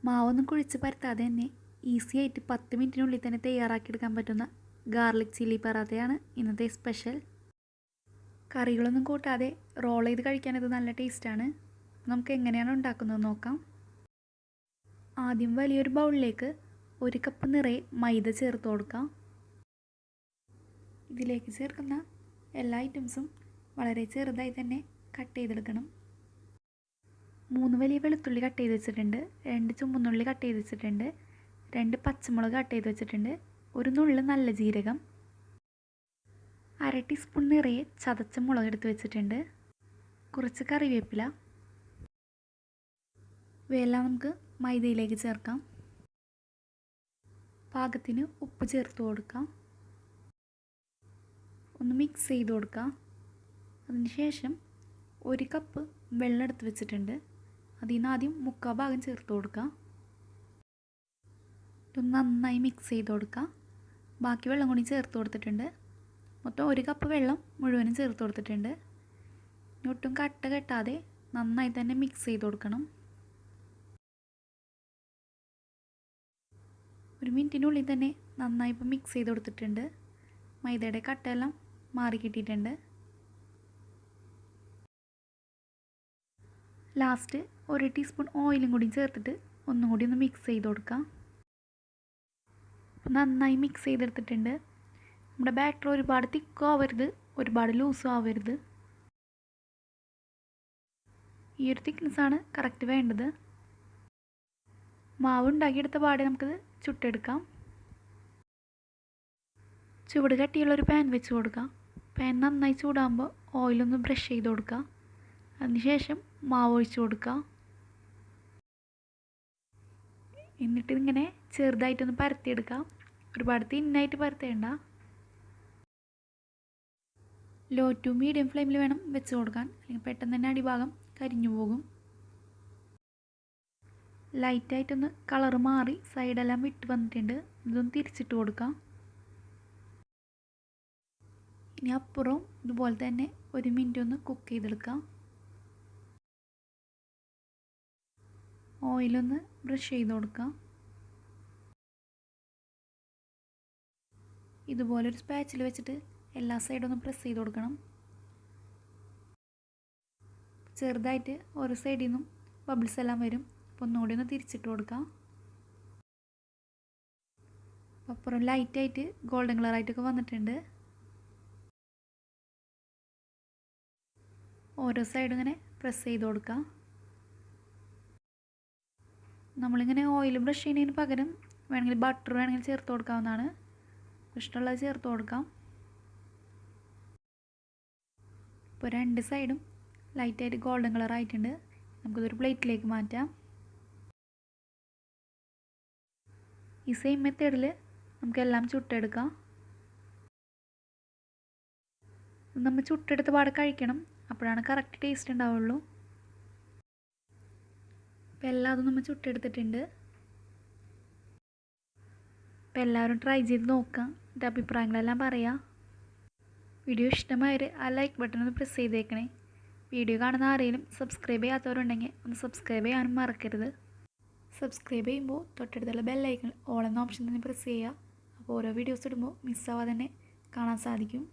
മാവൊന്നും കുഴിച്ച് പരത്താതെ തന്നെ ഈസി ആയിട്ട് 10 മിനിറ്റിനുള്ളിൽ തന്നെ തയ്യാറാക്കിയെടുക്കാൻ പറ്റുന്ന ഗാർലിക് ചില്ലി പറാത്തയാണ് ഇന്നത്തെ സ്പെഷ്യൽ. കറികളൊന്നും കൂട്ടാതെ റോൾ ചെയ്ത് കഴിക്കാനത് നല്ല ടേസ്റ്റാണ്. നമുക്ക് എങ്ങനെയാണ് ഉണ്ടാക്കുന്നത് നോക്കാം. ആദ്യം വലിയൊരു ബൗളിലേക്ക് 1 കപ്പ് നിറയെ മൈദ ചേർത്ത് കൊടുക്കാം. ഇതിലേക്ക് ചേർക്കുന്ന എല്ലാ ഐറ്റംസും വളരെ ചെറുതായി തന്നെ കട്ട് ചെയ്തെടുക്കണം. 3 വലിയ വെളുത്തുള്ളി കട്ട് ചെയ്ത് വെച്ചിട്ടുണ്ട്, 2 ചുമന്നുള്ളി കട്ട് ചെയ്ത് വെച്ചിട്ടുണ്ട്, 2 പച്ചമുളക് കട്ട് ചെയ്ത് വെച്ചിട്ടുണ്ട്, 1 നുള്ള് നല്ല ജീരകം, 1/2 ടീസ്പൂൺ നിറയെ ചതച്ച മുളക് എടുത്ത് വെച്ചിട്ടുണ്ട്, കുറച്ച് കറിവേപ്പില. ഇവയെല്ലാം നമുക്ക് മൈദയിലേക്ക് ചേർക്കാം. പാകത്തിന് ഉപ്പ് ചേർത്ത് കൊടുക്കാം. ഒന്ന് മിക്സ് ചെയ്ത് കൊടുക്കാം. അതിനുശേഷം 1 കപ്പ് വെള്ളം എടുത്ത് വെച്ചിട്ടുണ്ട്. അതിൽ നിന്ന് ആദ്യം 3/4 ഭാഗം ചേർത്ത് കൊടുക്കാം. ഇതൊന്ന് നന്നായി മിക്സ് ചെയ്ത് കൊടുക്കാം. ബാക്കി വെള്ളം കൂടി ചേർത്ത് കൊടുത്തിട്ടുണ്ട്. മൊത്തം 1 കപ്പ് വെള്ളം മുഴുവനും ചേർത്ത് കൊടുത്തിട്ടുണ്ട്. ഒട്ടും കട്ട കെട്ടാതെ നന്നായി തന്നെ മിക്സ് ചെയ്ത് കൊടുക്കണം. 1 മിനിറ്റിനുള്ളിൽ തന്നെ നന്നായി ഇപ്പോൾ മിക്സ് ചെയ്ത് കൊടുത്തിട്ടുണ്ട്. മൈദയുടെ കട്ടയെല്ലാം മാറി കിട്ടിയിട്ടുണ്ട്. ലാസ്റ്റ് 1 ടീസ്പൂൺ ഓയിലും കൂടി ചേർത്തിട്ട് ഒന്നും കൂടി ഒന്ന് മിക്സ് ചെയ്ത് കൊടുക്കാം. നന്നായി മിക്സ് ചെയ്തെടുത്തിട്ടുണ്ട്. നമ്മുടെ ബാറ്റർ ഒരുപാട് തിക്കും ആവരുത്, ഒരുപാട് ലൂസും ആവരുത്. ഈ ഒരു തിക്നെസ്സാണ് കറക്റ്റ് വേണ്ടത്. മാവ് ഉണ്ടാക്കിയെടുത്ത പാടെ നമുക്കത് ചുട്ടെടുക്കാം. ചുവട് കട്ടിയുള്ളൊരു പാൻ വെച്ച് കൊടുക്കാം. പാൻ നന്നായി ചൂടാകുമ്പോൾ ഓയിലൊന്ന് ബ്രഷ് ചെയ്ത് കൊടുക്കുക. അതിനുശേഷം മാവ് ഒഴിച്ച് കൊടുക്കുക. എന്നിട്ട് ഇങ്ങനെ ചെറുതായിട്ടൊന്ന് പരത്തിയെടുക്കാം. ഒരുപാട് തിന്നായിട്ട് പരത്തേണ്ട. ലോ ടു മീഡിയം ഫ്ലെയിമിൽ വേണം വെച്ച് കൊടുക്കാൻ, അല്ലെങ്കിൽ പെട്ടെന്ന് തന്നെ അടിഭാഗം കരിഞ്ഞു പോകും. ലൈറ്റായിട്ടൊന്ന് കളറ് മാറി സൈഡെല്ലാം വിട്ട് വന്നിട്ടുണ്ട്. ഇതൊന്ന് തിരിച്ചിട്ട് കൊടുക്കാം. ഇനി അപ്പുറവും ഇതുപോലെ തന്നെ 1 മിനിറ്റ് ഒന്ന് കുക്ക് ചെയ്തെടുക്കാം. ഓയിലൊന്ന് ബ്രഷ് ചെയ്ത് കൊടുക്കാം. ഇതുപോലൊരു സ്പാച്ചിൽ വെച്ചിട്ട് എല്ലാ സൈഡും ഒന്ന് പ്രസ് ചെയ്ത് കൊടുക്കണം. ചെറുതായിട്ട് ഓരോ സൈഡിൽ നിന്നും ബബിൾസ് എല്ലാം വരും. അപ്പോൾ ഒന്നുകൂടി ഒന്ന് തിരിച്ചിട്ട് കൊടുക്കാം. അപ്പുറം ലൈറ്റായിട്ട് ഗോൾഡൻ കളറായിട്ടൊക്കെ വന്നിട്ടുണ്ട്. ഓരോ സൈഡും ഇങ്ങനെ പ്രസ് ചെയ്ത് കൊടുക്കാം. നമ്മളിങ്ങനെ ഓയിൽ ബ്രഷ് ചെയ്യുന്നതിന് പകരം വേണമെങ്കിൽ ബട്ടർ വേണമെങ്കിൽ ചേർത്ത് കൊടുക്കാവുന്നതാണ്. ഇഷ്ടമുള്ളത് ചേർത്ത് കൊടുക്കാം. ഇപ്പോൾ 2 സൈഡും ലൈറ്റായിട്ട് ഗോൾഡൻ കളർ ആയിട്ടുണ്ട്. നമുക്കിതൊരു പ്ലേറ്റിലേക്ക് മാറ്റാം. ഈ സെയിം മെത്തേഡിൽ നമുക്കെല്ലാം ചുട്ടെടുക്കാം. നമ്മൾ ചുട്ടെടുത്ത പാടെ കഴിക്കണം, അപ്പോഴാണ് കറക്റ്റ് ടേസ്റ്റ് ഉണ്ടാവുള്ളൂ. അപ്പോൾ എല്ലാതും നമ്മൾ ചുട്ടെടുത്തിട്ടുണ്ട്. അപ്പോൾ എല്ലാവരും ട്രൈ ചെയ്ത് നോക്കാം. എൻ്റെ അഭിപ്രായങ്ങളെല്ലാം പറയാം. വീഡിയോ ഇഷ്ടമായാൽ ആ ലൈക്ക് ബട്ടൺ ഒന്ന് പ്രസ് ചെയ്തേക്കണേ. വീഡിയോ കാണുന്ന ആരെങ്കിലും സബ്സ്ക്രൈബ് ചെയ്യാത്തവരുണ്ടെങ്കിൽ ഒന്ന് സബ്സ്ക്രൈബ് ചെയ്യാനും മറക്കരുത്. സബ്സ്ക്രൈബ് ചെയ്യുമ്പോൾ തൊട്ടടുത്തുള്ള ബെല്ലൈക്കൺ ഓൾ എന്ന ഓപ്ഷൻ തന്നെ പ്രസ് ചെയ്യുക. അപ്പോൾ ഓരോ വീഡിയോസ് ഇടുമ്പോൾ മിസ്സാവാതെ തന്നെ കാണാൻ സാധിക്കും.